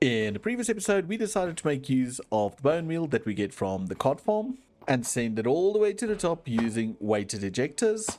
In the previous episode, we decided to make use of the bone meal that we get from the cod farm and send it all the way to the top using weighted ejectors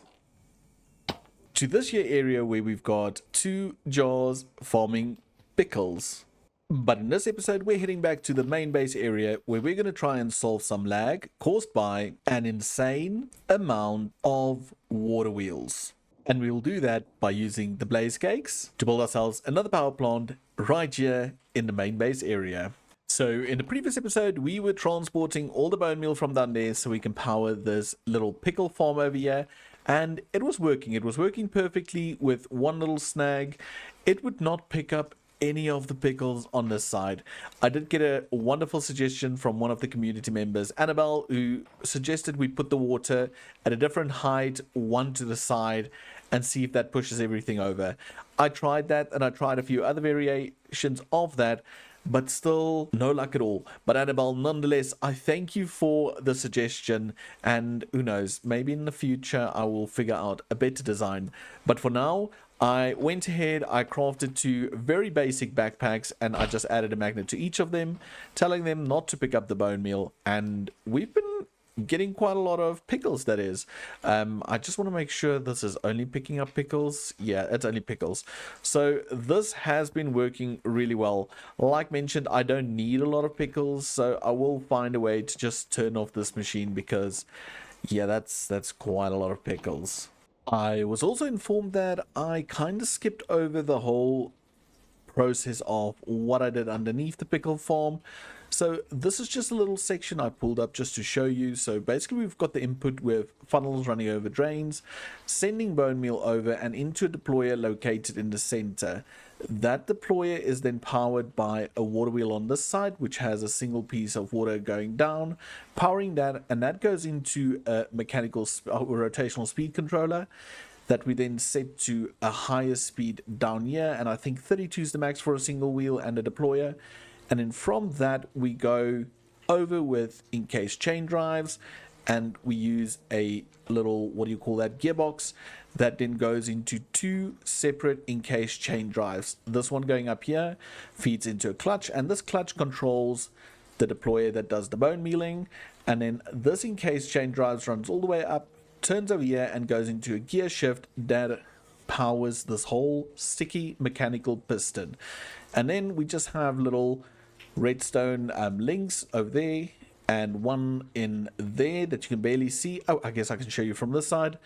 to this here area where we've got 2 jars farming pickles. But in this episode, we're heading back to the main base area where we're going to try and solve some lag caused by an insane amount of water wheels. And we will do that by using the blaze cakes to build ourselves another power plant right here in the main base area. So in the previous episode, we were transporting all the bone meal from down there so we can power this little pickle farm over here. And it was working. It was working perfectly with one little snag. It would not pick up any of the pickles on this side. I did get a wonderful suggestion from one of the community members, Annabelle, who suggested we put the water at a different height, one to the side, and see if that pushes everything over. I tried that, and I tried a few other variations of that, but still no luck at all. But Annabelle, nonetheless, I thank you for the suggestion, and who knows, maybe in the future I will figure out a better design. But for now, I went ahead, I crafted 2 very basic backpacks, and I just added a magnet to each of them, telling them not to pick up the bone meal, and we've been getting quite a lot of pickles, that is. I just want to make sure this is only picking up pickles. Yeah, it's only pickles. So this has been working really well. Like mentioned, I don't need a lot of pickles, so I will find a way to just turn off this machine because, yeah, that's quite a lot of pickles. I was also informed that I kind of skipped over the whole process of what I did underneath the pickle farm. So this is just a little section I pulled up just to show you. So basically we've got the input with funnels running over drains, sending bone meal over and into a deployer located in the center. That deployer is then powered by a water wheel on this side, which has a single piece of water going down, powering that, and that goes into a mechanical rotational speed controller that we then set to a higher speed down here, and I think 32 is the max for a single wheel and a deployer. And then from that we go over with encased chain drives, and we use a little, what do you call that, gearbox that then goes into 2 separate encased chain drives. This one going up here feeds into a clutch, and this clutch controls the deployer that does the bone mealing, and then this encased chain drives runs all the way up, turns over here and goes into a gear shift that powers this whole sticky mechanical piston. And then we just have little redstone links over there and one in there that you can barely see. Oh, I guess I can show you from this side.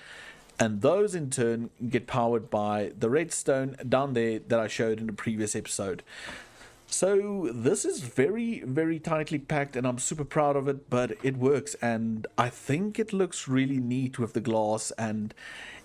And those in turn get powered by the redstone down there that I showed in the previous episode. So this is very, very tightly packed and I'm super proud of it, but it works and I think it looks really neat with the glass, and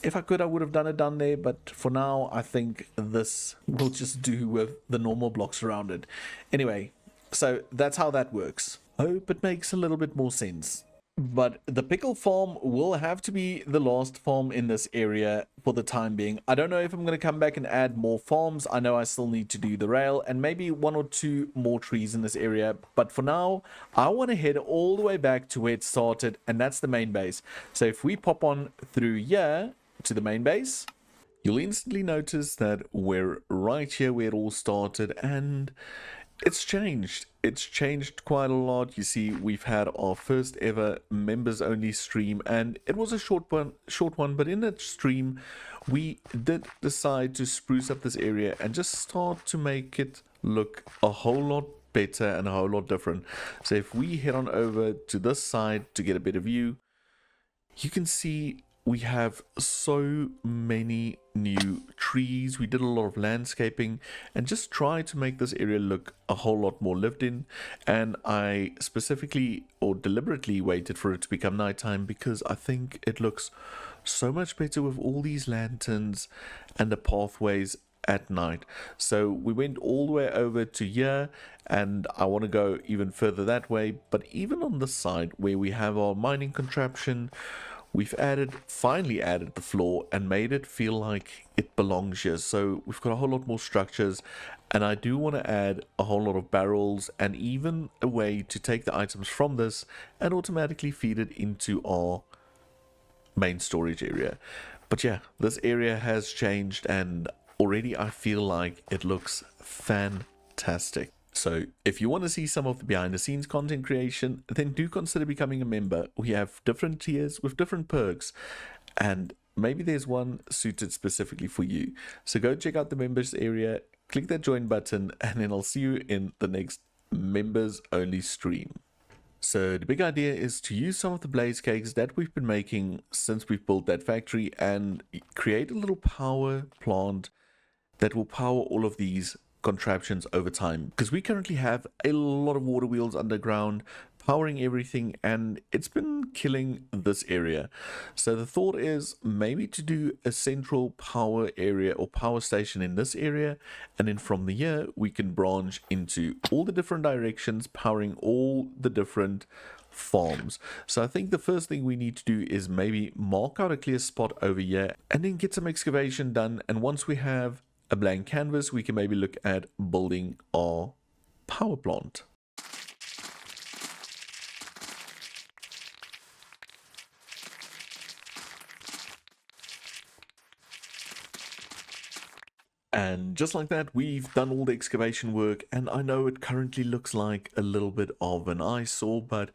if I could I would have done it down there, but for now I think this will just do with the normal blocks around it. Anyway, so that's how that works. Hope it makes a little bit more sense. But the pickle farm will have to be the last farm in this area for the time being. I don't know if I'm going to come back and add more farms. I know I still need to do the rail and maybe 1 or 2 more trees in this area. But for now, I want to head all the way back to where it started, and that's the main base. So if we pop on through here to the main base, you'll instantly notice that we're right here where it all started, and it's changed. It's changed quite a lot. You see, we've had our first ever members only stream, and it was a short one, but in that stream we did decide to spruce up this area and just start to make it look a whole lot better and a whole lot different. So if we head on over to this side to get a better view, you can see we have so many new trees. We did a lot of landscaping and just tried to make this area look a whole lot more lived in. And I specifically or deliberately waited for it to become nighttime because I think it looks so much better with all these lanterns and the pathways at night. So we went all the way over to here, and I want to go even further that way. But even on this side where we have our mining contraption, we've finally added the floor and made it feel like it belongs here. So we've got a whole lot more structures, and I do want to add a whole lot of barrels and even a way to take the items from this and automatically feed it into our main storage area. But yeah, this area has changed and already I feel like it looks fantastic. So if you want to see some of the behind the scenes content creation, then do consider becoming a member. We have different tiers with different perks, and maybe there's one suited specifically for you. So go check out the members area, click that join button, and then I'll see you in the next members only stream. So the big idea is to use some of the blaze cakes that we've been making since we've built that factory and create a little power plant that will power all of these contraptions over time, because we currently have a lot of water wheels underground powering everything, and it's been killing this area. So the thought is maybe to do a central power area or power station in this area, and then from the here we can branch into all the different directions powering all the different farms. So I think the first thing we need to do is maybe mark out a clear spot over here and then get some excavation done, and once we have a blank canvas, we can maybe look at building our power plant. And just like that, we've done all the excavation work, and I know it currently looks like a little bit of an eyesore, but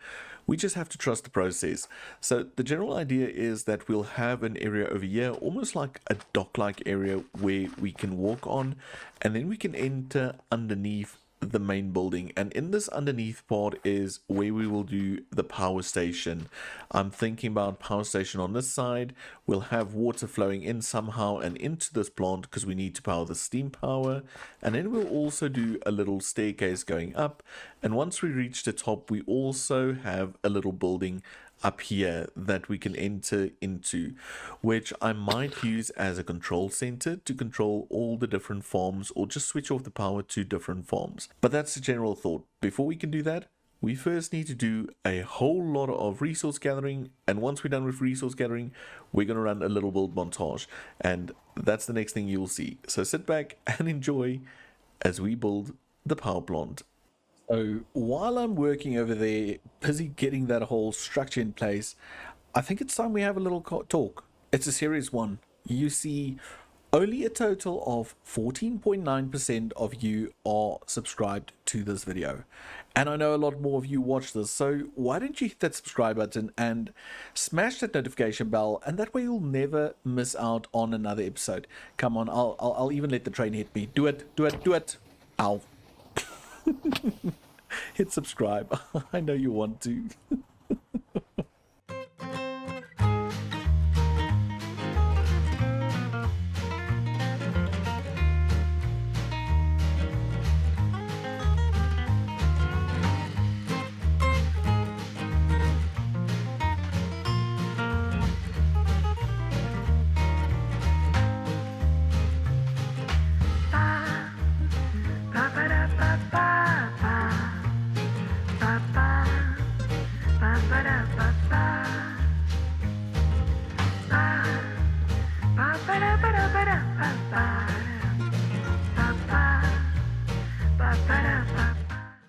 we just have to trust the process. So the general idea is that we'll have an area over here, almost like a dock-like area where we can walk on, and then we can enter underneath the main building, and in this underneath part is where we will do the power station. I'm thinking about power station on this side. We'll have water flowing in somehow and into this plant because we need to power the steam power, and then we'll also do a little staircase going up, and once we reach the top we also have a little building up here that we can enter into, which I might use as a control center to control all the different farms, or just switch off the power to different farms. But that's the general thought. Before we can do that, we first need to do a whole lot of resource gathering, and once we're done with resource gathering, we're going to run a little build montage, and that's the next thing you'll see. So sit back and enjoy as we build the power plant. So while I'm working over there, busy getting that whole structure in place, I think it's time we have a little talk. It's a serious one. You see, only a total of 14.9% of you are subscribed to this video. And I know a lot more of you watch this, so why don't you hit that subscribe button and smash that notification bell, and that way you'll never miss out on another episode. Come on, I'll even let the train hit me. Do it, do it, do it. Ow. Hit subscribe. I know you want to.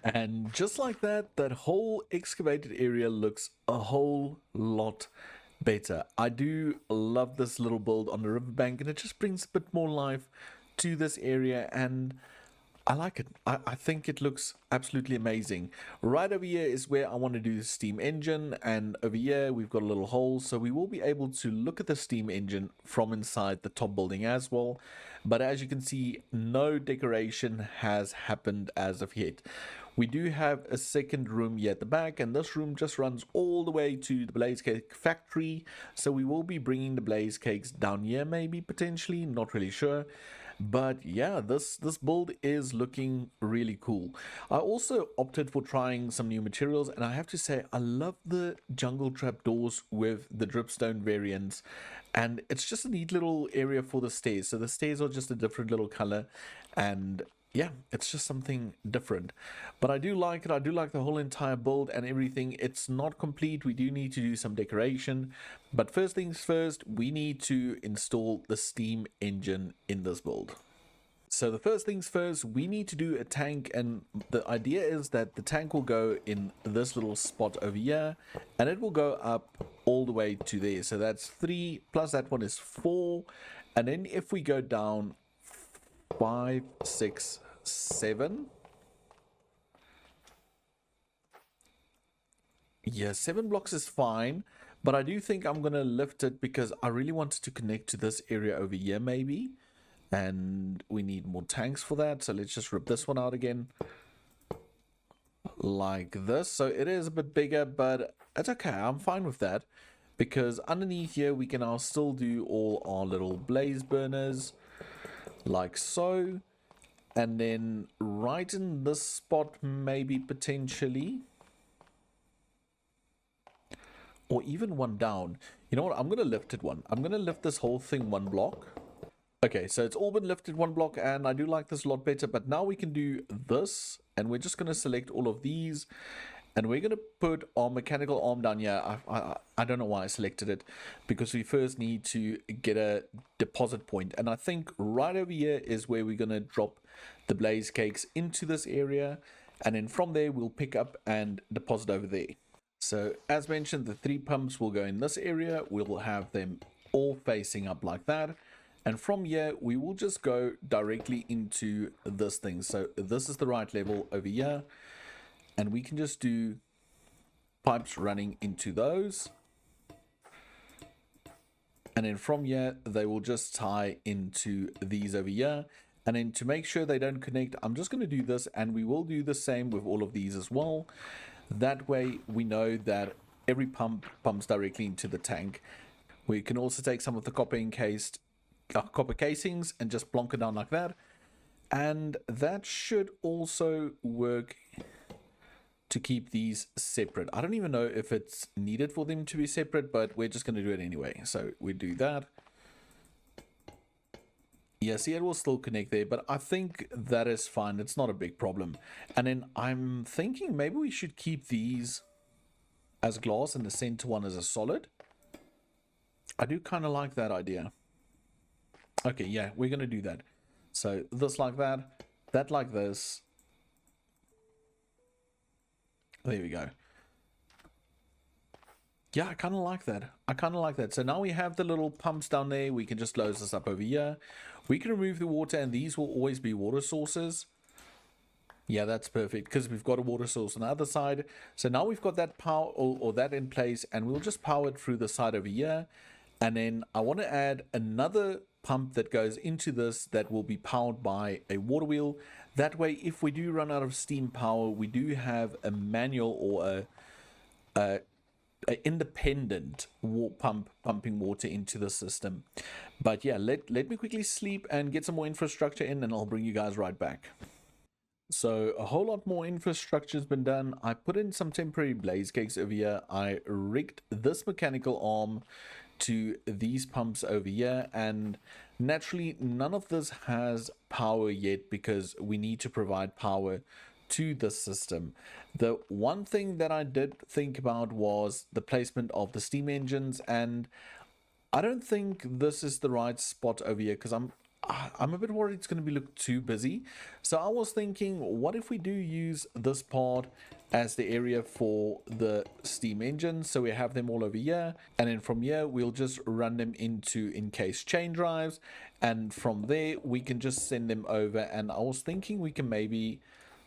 And just like that, that whole excavated area looks a whole lot better. I do love this little build on the riverbank, and it just brings a bit more life to this area, and I like it. I think it looks absolutely amazing. Right over here is where I want to do the steam engine, and over here we've got a little hole, so we will be able to look at the steam engine from inside the top building as well. But as you can see, no decoration has happened as of yet. We do have a second room here at the back, and this room just runs all the way to the blaze cake factory, so we will be bringing the blaze cakes down here, maybe, potentially, not really sure. But yeah, this build is looking really cool. I also opted for trying some new materials, and I have to say I love the jungle trapdoors with the dripstone variants, and it's just a neat little area for the stairs. So the stairs are just a different little color, and yeah, it's just something different. But I do like it. I do like the whole entire build and everything. It's not complete. We do need to do some decoration. But first things first, we need to install the steam engine in this build. So the first things first, we need to do a tank, and the idea is that the tank will go in this little spot over here, and it will go up all the way to there. So that's 3 plus that one is 4, and then if we go down 5, 6, 7, Yeah, 7 blocks is fine, but I do think I'm gonna lift it because I really wanted to connect to this area over here maybe, and we need more tanks for that. So let's just rip this one out again like this. So it is a bit bigger, but it's okay. I'm fine with that because underneath here we can now still do all our little blaze burners like so. And then right in this spot, maybe potentially, or even one down. You know what? I'm going to lift it one. I'm going to lift this whole thing 1 block. Okay, so it's all been lifted 1 block, and I do like this a lot better. But now we can do this, and we're just going to select all of these. And we're going to put our mechanical arm down here. I don't know why I selected it, because we first need to get a deposit point. And I think right over here is where we're going to drop the blaze cakes into this area. And then from there, we'll pick up and deposit over there. So as mentioned, the 3 pumps will go in this area. We'll have them all facing up like that. And from here, we will just go directly into this thing. So this is the right level over here. And we can just do pipes running into those. And then from here, they will just tie into these over here. And then to make sure they don't connect, I'm just going to do this. And we will do the same with all of these as well. That way we know that every pump pumps directly into the tank. We can also take some of the copper casings and just plonk it down like that. And that should also work to keep these separate. I don't even know if it's needed for them to be separate, but we're just going to do it anyway. So we do that. Yeah, see, it will still connect there, but I think that is fine. It's not a big problem. And then I'm thinking maybe we should keep these as glass and the center one as a solid. I do kind of like that idea. Okay, yeah, we're going to do that. So this like that like this. There we go. Yeah, I kind of like that. I kind of like that. So now we have the little pumps down there. We can just close this up over here. We can remove the water, and these will always be water sources. Yeah, that's perfect because we've got a water source on the other side. So now we've got that power or that in place, and we'll just power it through the side over here. And then I want to add another pump that goes into this that will be powered by a water wheel. That way, if we do run out of steam power, we do have a manual or a independent pumping water into the system. But yeah, let me quickly sleep and get some more infrastructure in, and I'll bring you guys right back. So a whole lot more infrastructure has been done. I put in some temporary blaze cakes over here. I rigged this mechanical arm to these pumps over here, and naturally none of this has power yet because we need to provide power to the system. The one thing that I did think about was the placement of the steam engines, and I don't think this is the right spot over here because I'm a bit worried it's going to be look too busy. So I was thinking, what if we do use this part as the area for the steam engines, so we have them all over here, and then from here we'll just run them into encased chain drives, and from there we can just send them over. And I was thinking we can maybe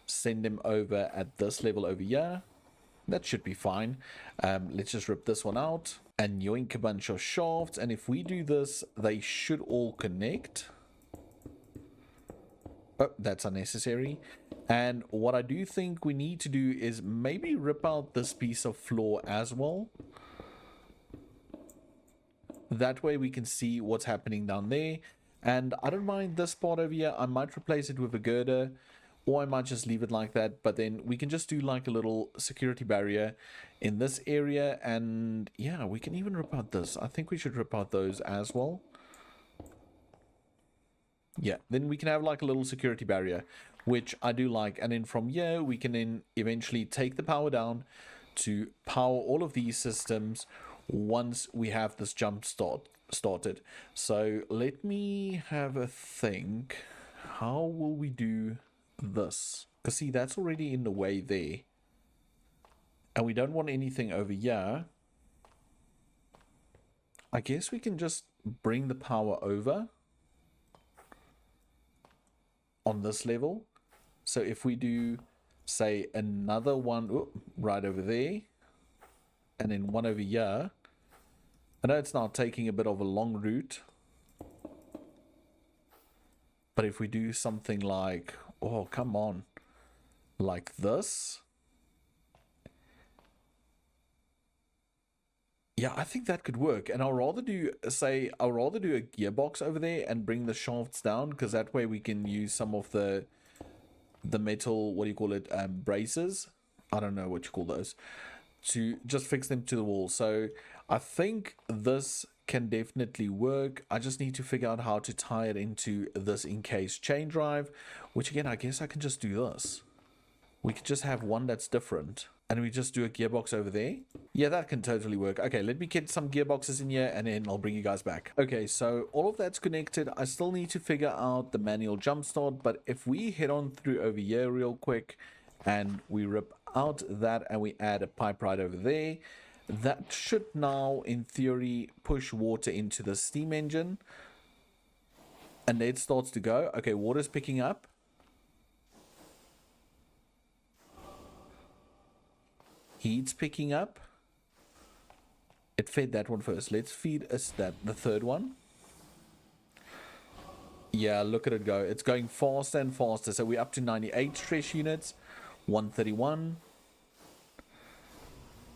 send them over at this level over here. That should be fine. Let's just rip this one out and yoink a bunch of shafts, and if we do this, they should all connect. Oh, that's unnecessary. And what I do think we need to do is maybe rip out this piece of floor as well. That way we can see what's happening down there. And I don't mind this part over here. I might replace it with a girder, or I might just leave it like that. But then we can just do like a little security barrier in this area. And yeah, we can even rip out this. I think we should rip out those as well. Yeah, then we can have like a little security barrier, which I do like. And then from here, we can then eventually take the power down to power all of these systems once we have this jump started. So let me have a think. How will we do this? Because see, that's already in the way there. And we don't want anything over here. I guess we can just bring the power over on this level. So if we do, say, another one right over there, and then one over here. I know it's now taking a bit of a long route, but if we do something like, oh, come on, like this. Yeah, I think that could work. And I'll rather do a gearbox over there and bring the shafts down, because that way we can use some of the metal, what do you call it, braces? I don't know what you call those, to just fix them to the wall. So I think this can definitely work. I just need to figure out how to tie it into this encased chain drive, which again, I guess I can just do this. We could just have one that's different, and we just do a gearbox over there. Yeah, that can totally work. Okay, let me get some gearboxes in here, and then I'll bring you guys back. Okay, so all of that's connected. I still need to figure out the manual jump start, but if we head on through over here real quick, and we rip out that, and we add a pipe right over there, that should now, in theory, push water into the steam engine, and it starts to go. Okay, water's picking up. Heat's picking up. It fed that one first. Let's feed us the third one. Yeah, look at it go. It's going faster and faster. So we're up to 98 stress units, 131,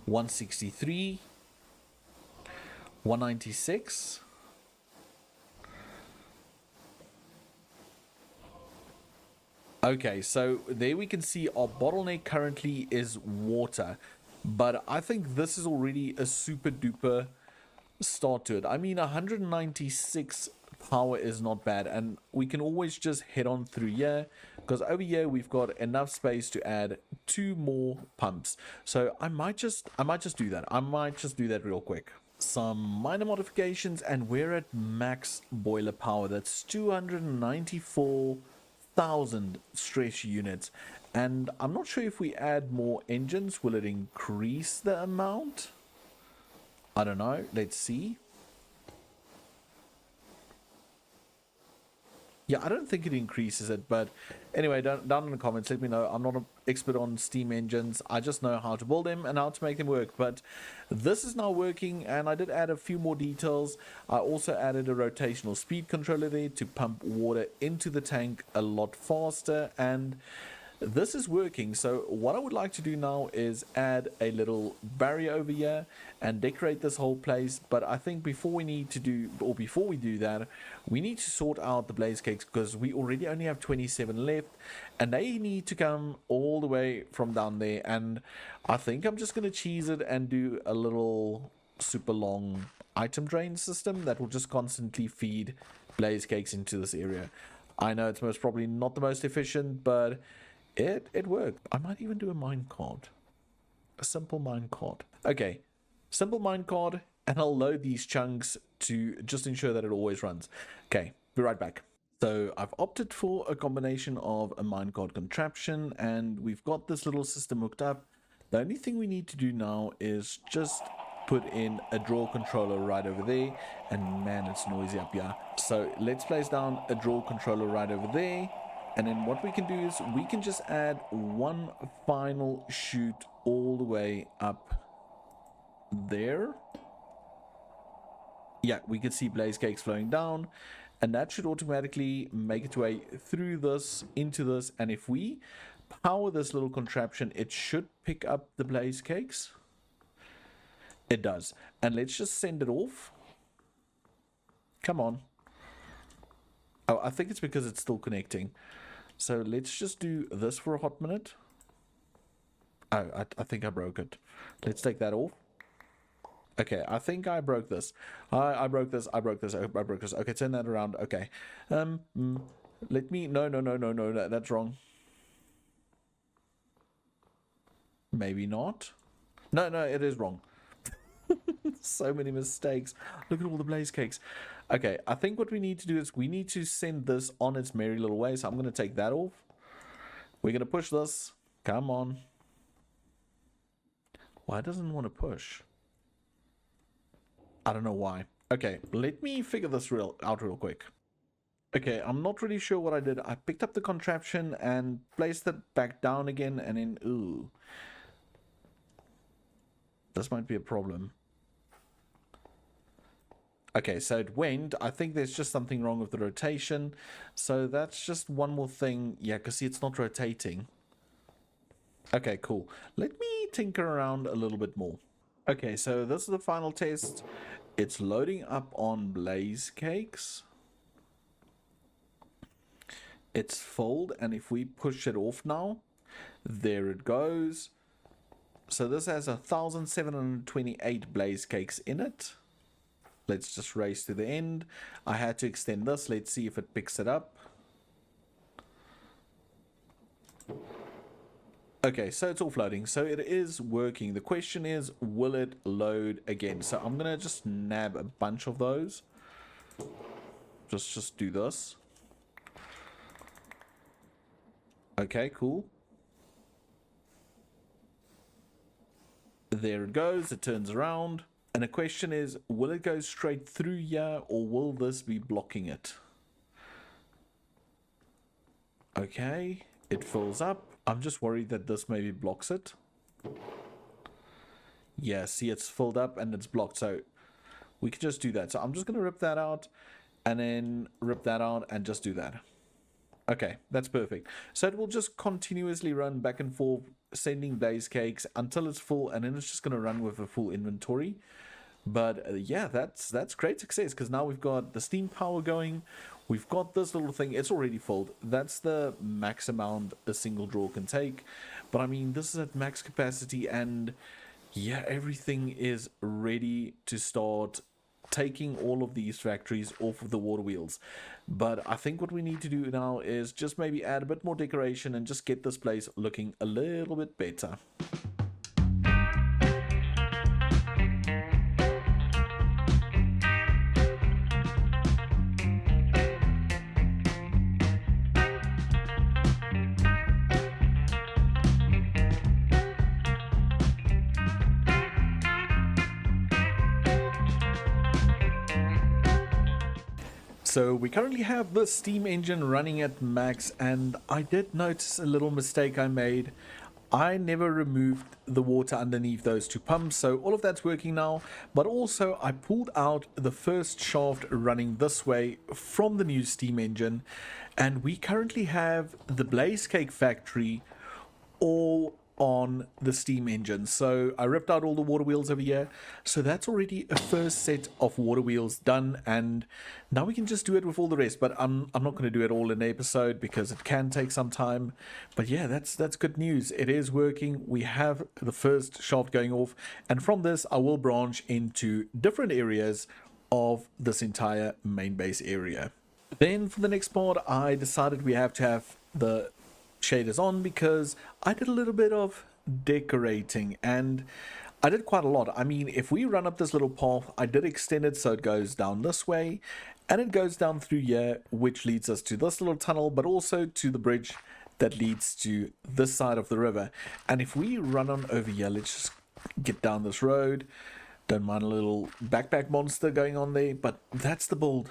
163, 196. Okay, so there we can see our bottleneck currently is water, but I think this is already a super duper start to it. I mean, 196 power is not bad, and we can always just head on through here, because over here we've got enough space to add 2 more pumps. So I might just do that. I might just do that real quick. Some minor modifications, and we're at max boiler power. That's 294,000 stress units, and I'm not sure if we add more engines, will it increase the amount? I don't know. Let's see. Yeah, I don't think it increases it, but anyway, down in the comments, let me know. I'm not an expert on steam engines. I just know how to build them and how to make them work. But this is now working, and I did add a few more details. I also added a rotational speed controller there to pump water into the tank a lot faster, and this is working. So what I would like to do now is add a little barrier over here and decorate this whole place. But I think before we do that, we need to sort out the blaze cakes, because we already only have 27 left, and they need to come all the way from down there. And I think I'm just going to cheese it and do a little super long item drain system that will just constantly feed blaze cakes into this area. I know it's most probably not the most efficient, but it worked. I might even do a mine card. A simple mine card. Okay, simple mine card, and I'll load these chunks to just ensure that it always runs. Okay, be right back. So I've opted for a combination of a minecart contraption, and we've got this little system hooked up. The only thing we need to do now is just put in a draw controller right over there, and man, it's noisy up here. So let's place down a draw controller right over there. And then what we can do is we can just add one final chute all the way up there. Yeah, we can see blaze cakes flowing down, and that should automatically make its way through this, into this. And if we power this little contraption, it should pick up the blaze cakes. It does. And let's just send it off. Come on. Oh, I think it's because it's still connecting. So let's just do this for a hot minute. Oh, I think I broke it. Let's take that off. Okay, I think I broke this. I broke this. I broke this. I broke this. Okay, turn that around. Okay. Let me... No. That's wrong. Maybe not. No, it is wrong. So many mistakes. Look at all the blaze cakes. Okay, I think what we need to do is we need to send this on its merry little way. So I'm going to take that off. We're going to push this. Come on. Why doesn't it want to push? I don't know why. Okay, let me figure this out real quick. Okay, I'm not really sure what I did. I picked up the contraption and placed it back down again, and then ooh. This might be a problem. Okay, so it went. I think there's just something wrong with the rotation. So that's just one more thing. Yeah, because see, it's not rotating. Okay, cool. Let me tinker around a little bit more. Okay, so this is the final test. It's loading up on blaze cakes. It's full, and if we push it off now, there it goes. So this has 1,728 blaze cakes in it. Let's just race to the end. I had to extend this. Let's see if it picks it up. Okay, so it's all floating. So it is working. The question is, will it load again? So I'm going to just nab a bunch of those. Just do this. Okay, cool. There it goes. It turns around. And the question is, will it go straight through here or will this be blocking it? Okay, it fills up. I'm just worried that this maybe blocks it. Yeah, see, it's filled up and it's blocked. So we can just do that. So I'm just going to rip that out and then rip that out and just do that. Okay, that's perfect. So it will just continuously run back and forth, sending blaze cakes until it's full, and then it's just going to run with a full inventory. But yeah, that's great success, because now we've got the steam power going. We've got this little thing. It's already filled. That's the max amount a single drawer can take. But I mean, this is at max capacity, and yeah, everything is ready to start taking all of these factories off of the water wheels. But I think what we need to do now is just maybe add a bit more decoration and just get this place looking a little bit better. So we currently have the steam engine running at max, and I did notice a little mistake I made. I never removed the water underneath those two pumps, so all of that's working now. But also I pulled out the first shaft running this way from the new steam engine, and we currently have the blaze cake factory all on the steam engine. So I ripped out all the water wheels over here, so that's already a first set of water wheels done, and now we can just do it with all the rest. But I'm not going to do it all in an episode because it can take some time. But yeah, that's good news. It is working. We have the first shaft going off, and from this I will branch into different areas of this entire main base area. Then for the next part, I decided we have to have the shaders on because I did a little bit of decorating, and I did quite a lot. I mean, if we run up this little path, I did extend it so it goes down this way and it goes down through here, which leads us to this little tunnel, but also to the bridge that leads to this side of the river. And if we run on over here, let's just get down this road. Don't mind a little backpack monster going on there, but that's the build.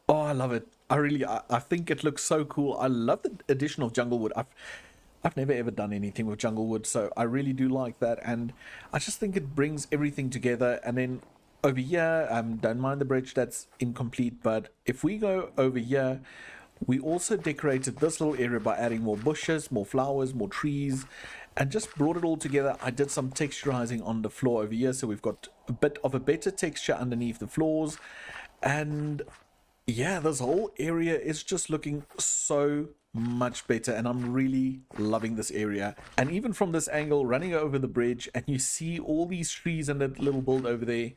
Oh, I love it. I think it looks so cool. I love the addition of jungle wood. I've never ever done anything with jungle wood, so I really do like that, and I just think it brings everything together. And then over here, don't mind the bridge, that's incomplete, but if we go over here, we also decorated this little area by adding more bushes, more flowers, more trees, and just brought it all together. I did some texturizing on the floor over here, so we've got a bit of a better texture underneath the floors. And yeah, this whole area is just looking so much better, and I'm really loving this area. And even from this angle, running over the bridge, and you see all these trees and that little build over there,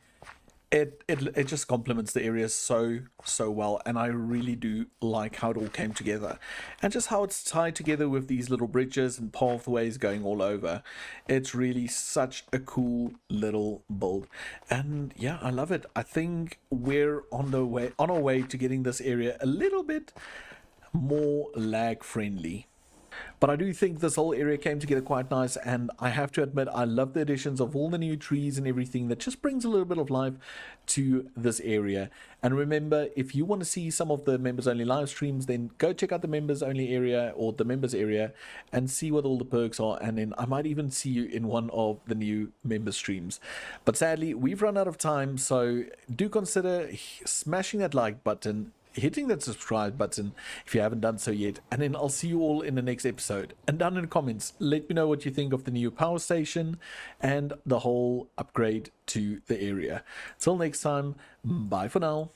it just complements the area so well, and I really do like how it all came together, and just how it's tied together with these little bridges and pathways going all over. It's really such a cool little build, and yeah, I love it. I think we're on our way to getting this area a little bit more lag friendly. But I do think this whole area came together quite nice, and I have to admit, I love the additions of all the new trees and everything. That just brings a little bit of life to this area. And remember, if you want to see some of the members only live streams, then go check out the members only area or the members area and see what all the perks are, and then I might even see you in one of the new member streams. But sadly, we've run out of time, so do consider smashing that like button, hitting that subscribe button if you haven't done so yet, and then I'll see you all in the next episode. And down in the comments, let me know what you think of the new power station and the whole upgrade to the area. Till next time, bye for now.